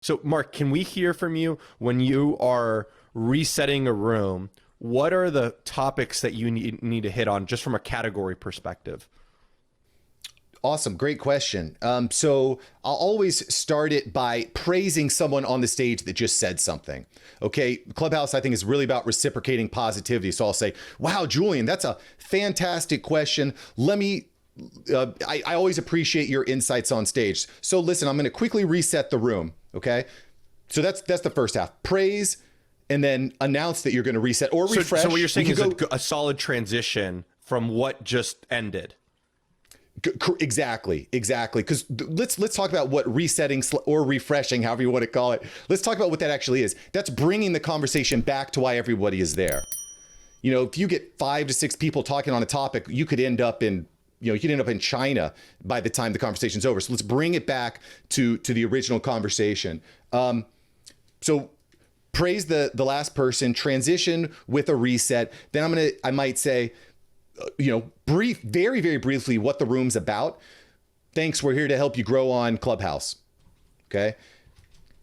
So, Mark, can we hear from you when you are resetting a room? What are the topics that you need to hit on just from a category perspective? Awesome. Great question. So I'll always start it by praising someone on the stage that just said something. Okay. Clubhouse, I think, is really about reciprocating positivity. So I'll say, wow, Julian, that's a fantastic question. I always appreciate your insights on stage. So listen, I'm going to quickly reset the room. Okay. So that's the first half. Praise and then announce that you're going to reset or refresh. So what you're saying is a solid transition from what just ended. Exactly. Because let's talk about what resetting or refreshing, however you want to call it. Let's talk about what that actually is. That's bringing the conversation back to why everybody is there. You know, if you get 5 to 6 people talking on a topic, you could end up in China by the time the conversation's over. So let's bring it back to the original conversation. So praise the last person, transition with a reset. Then I might say, very, very briefly what the room's about. Thanks. We're here to help you grow on Clubhouse. Okay.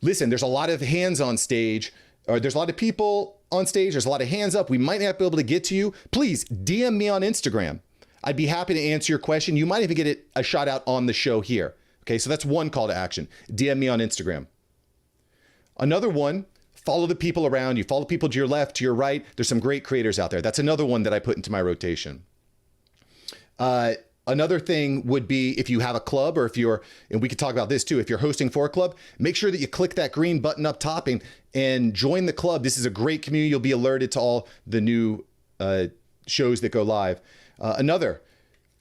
Listen, there's a lot of hands on stage, or there's a lot of people on stage. There's a lot of hands up. We might not be able to get to you. Please DM me on Instagram. I'd be happy to answer your question. You might even get a shout out on the show here. Okay. So that's one call to action. DM me on Instagram. Another one, follow the people around you. Follow people to your left, to your right. There's some great creators out there. That's another one that I put into my rotation. Another thing would be if you have a club, or and we could talk about this too, if you're hosting for a club, make sure that you click that green button up top and join the club. This is a great community. You'll be alerted to all the new shows that go live.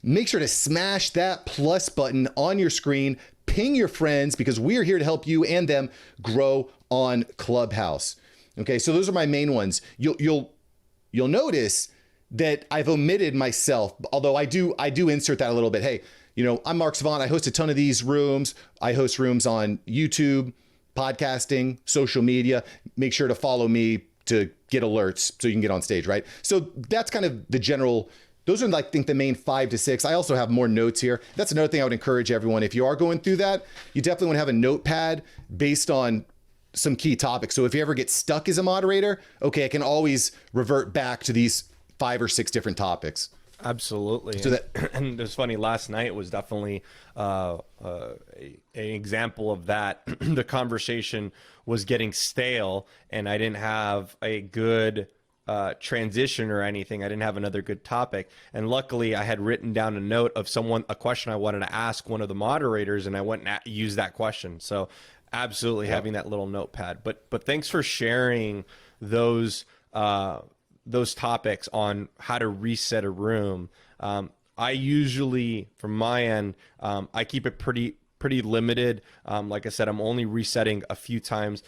Make sure to smash that plus button on your screen, ping your friends, because we're here to help you and them grow on Clubhouse. Okay, so those are my main ones. You'll notice that I've omitted myself, although I do insert that a little bit. Hey, I'm Mark Savant. I host a ton of these rooms. I host rooms on YouTube, podcasting, social media. Make sure to follow me to get alerts so you can get on stage, right? So that's kind of the general. Those are, I think, the main 5 to 6. I also have more notes here. That's another thing I would encourage everyone. If you are going through that, you definitely want to have a notepad based on some key topics. So if you ever get stuck as a moderator, okay, I can always revert back to these 5 or 6 different topics. Absolutely. So and it's funny, last night was definitely an example of that. The conversation was getting stale and I didn't have a good transition or anything. I didn't have another good topic. And luckily I had written down a note of a question I wanted to ask one of the moderators, and I went and used that question. So absolutely having that little notepad. But thanks for sharing those topics on how to reset a room. I usually, from my end, I keep it pretty limited. Like I said, I'm only resetting a few times.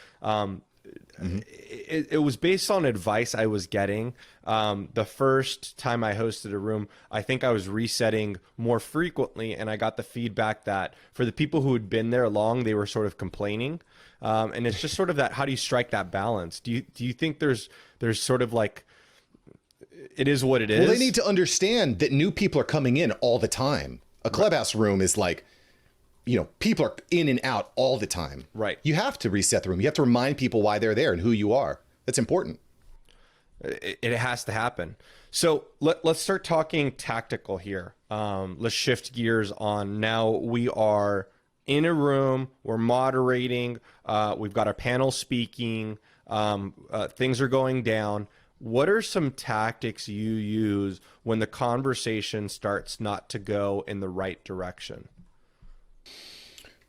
It was based on advice I was getting. The first time I hosted a room, I think I was resetting more frequently, and I got the feedback that for the people who had been there long, they were sort of complaining. And it's just sort of that, how do you strike that balance? Do you think there's sort of like, it is what it is? Well, they need to understand that new people are coming in all the time. A Clubhouse room is like, people are in and out all the time. Right. You have to reset the room. You have to remind people why they're there and who you are. That's important. It has to happen. So let's start talking tactical here. Let's shift gears on. Now we are in a room, we're moderating, we've got our panel speaking, things are going down. What are some tactics you use when the conversation starts not to go in the right direction?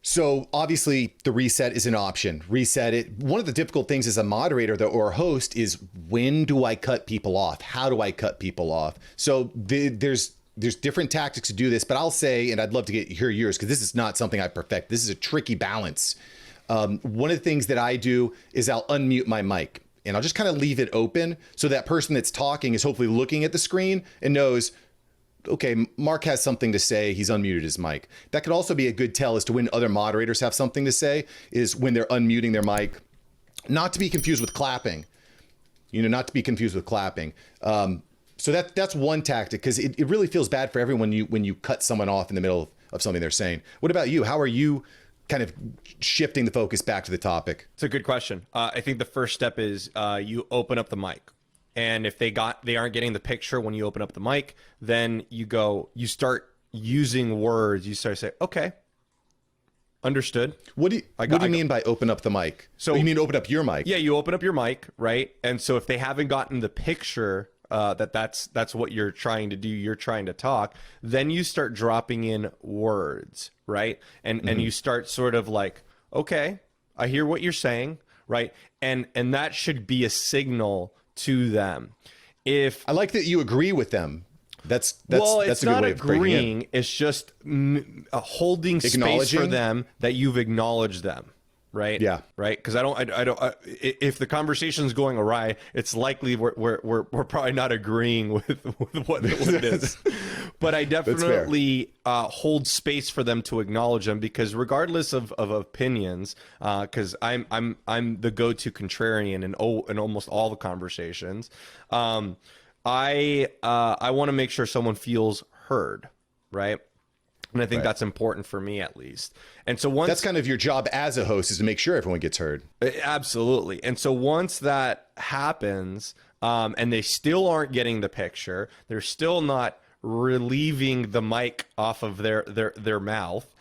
So obviously the reset is an option. Reset it. One of the difficult things as a moderator or a host is, when do I cut people off? How do I cut people off? So there's different tactics to do this, but I'll say, and I'd love to hear yours, because this is not something I perfect. This is a tricky balance. One of the things that I do is I'll unmute my mic. And I'll just kind of leave it open so that person that's talking is hopefully looking at the screen and knows, okay, Mark has something to say. He's unmuted his mic. That could also be a good tell as to when other moderators have something to say, is when they're unmuting their mic. Not to be confused with clapping. Not to be confused with clapping. So that's one tactic, because it really feels bad for everyone when you cut someone off in the middle of something they're saying. What about you? How are you kind of shifting the focus back to the topic? It's a good question. I think the first step is you open up the mic. And if they aren't getting the picture when you open up the mic, then you start using words. You start to say, okay, understood. What do you mean by open up the mic? So you mean open up your mic? Yeah, you open up your mic, right? And so if they haven't gotten the picture that's what you're trying to do, you're trying to talk, then you start dropping in words, right? And you start sort of like, okay, I hear what you're saying, right? And that should be a signal to them. If I like that you agree with them. That's it's a good not way of agreeing. It's just holding space for them that you've acknowledged them, right? Yeah. Right. Because if the conversation's going awry, it's likely we're probably not agreeing with what it is. But I definitely hold space for them to acknowledge them, because regardless of opinions, because I'm the go-to contrarian in almost all the conversations. I want to make sure someone feels heard, right? And I think that's important for me, at least. And so that's kind of your job as a host, is to make sure everyone gets heard. Absolutely. And so once that happens, and they still aren't getting the picture, they're still not relieving the mic off of their mouth,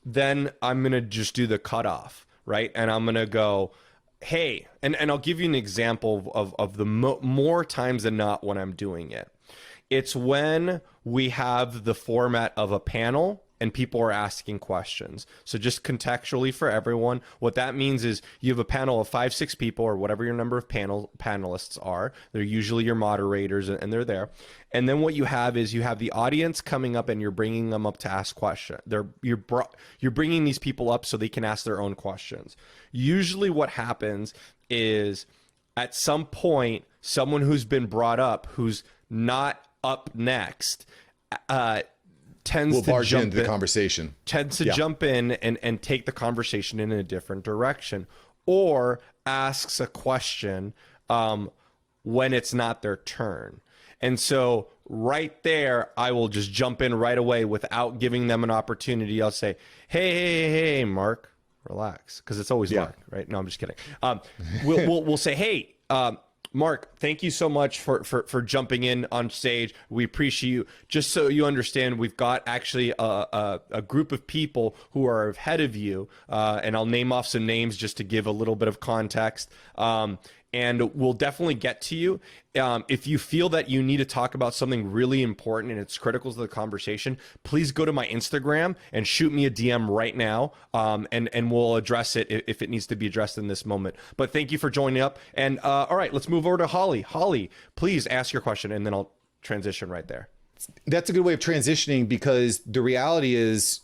then I'm going to just do the cutoff, right? And I'm going to go, hey, and I'll give you an example of the more times than not when I'm doing it. It's when we have the format of a panel and people are asking questions. So just contextually for everyone, what that means is you have a panel of 5-6 people, or whatever your number of panelists are. They're usually your moderators, and they're there. And then what you have is you have the audience coming up, and you're bringing them up to ask questions. You're bringing these people up so they can ask their own questions. Usually what happens is at some point, someone who's been brought up, who's not up next, tends to jump into the conversation. Tends to jump in and take the conversation in a different direction, or asks a question when it's not their turn. And so right there, I will just jump in right away without giving them an opportunity. I'll say, hey, Mark, relax, because it's always Mark, right? No, I'm just kidding. We'll say, hey, Mark, thank you so much for jumping in on stage. We appreciate you. Just so you understand, we've got actually a group of people who are ahead of you, and I'll name off some names just to give a little bit of context. And we'll definitely get to you. If you feel that you need to talk about something really important and it's critical to the conversation, please go to my Instagram and shoot me a DM right now, and we'll address it if it needs to be addressed in this moment. But thank you for joining up. And all right, let's move over to Holly. Holly, please ask your question, and then I'll transition right there. That's a good way of transitioning, because the reality is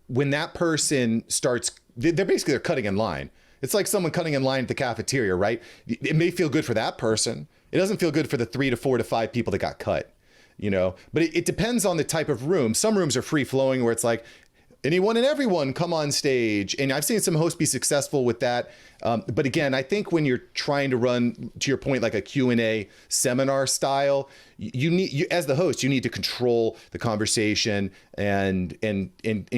when that person starts, they're cutting in line. It's like someone cutting in line at the cafeteria, right? It may feel good for that person. It doesn't feel good for the 3 to 4 to 5 people that got cut, but it depends on the type of room. Some rooms are free flowing where it's like anyone and everyone come on stage. And I've seen some hosts be successful with that. But again, I think when you're trying to run, to your point, like a Q&A seminar style, you as the host, you need to control the conversation and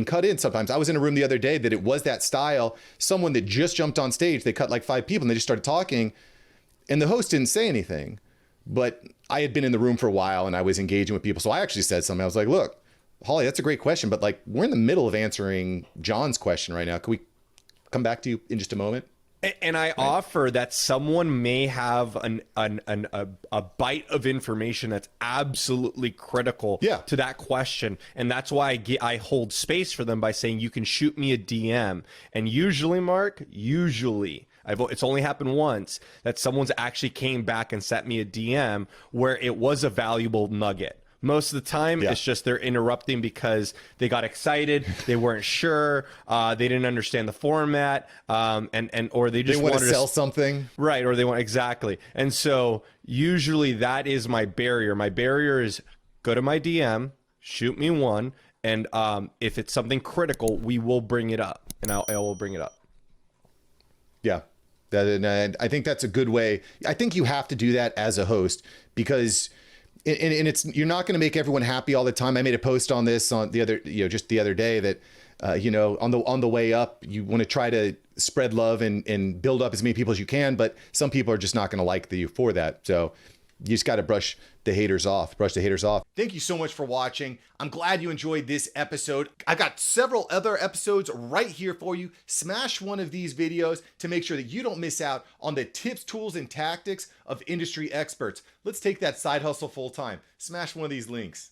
cut in sometimes. I was in a room the other day that it was that style. Someone that just jumped on stage, they cut like 5 people and they just started talking, and the host didn't say anything. But I had been in the room for a while and I was engaging with people. So I actually said something. I was like, look, Holly, that's a great question, but like we're in the middle of answering John's question right now. Can we come back to you in just a moment? And I offer that someone may have a bite of information that's absolutely critical to that question, and that's why I hold space for them by saying you can shoot me a DM. And usually, Mark, it's only happened once that someone's actually came back and sent me a DM where it was a valuable nugget. Most of the time, it's just they're interrupting because they got excited, they weren't sure, they didn't understand the format, or they just wanted to sell something, right? Or they want exactly. And so usually that is my barrier. My barrier is go to my DM, shoot me one, and if it's something critical, we will bring it up, and I will bring it up. Yeah. And I think that's a good way. I think you have to do that as a host, because you're not going to make everyone happy all the time. I made a post on this on the other day that you know, on the way up, you want to try to spread love and build up as many people as you can, but some people are just not going to like you for that. So you just got to brush the haters off. Thank you so much for watching. I'm glad you enjoyed this episode. I've got several other episodes right here for you. Smash one of these videos to make sure that you don't miss out on the tips, tools, and tactics of industry experts. Let's take that side hustle full time. Smash one of these links.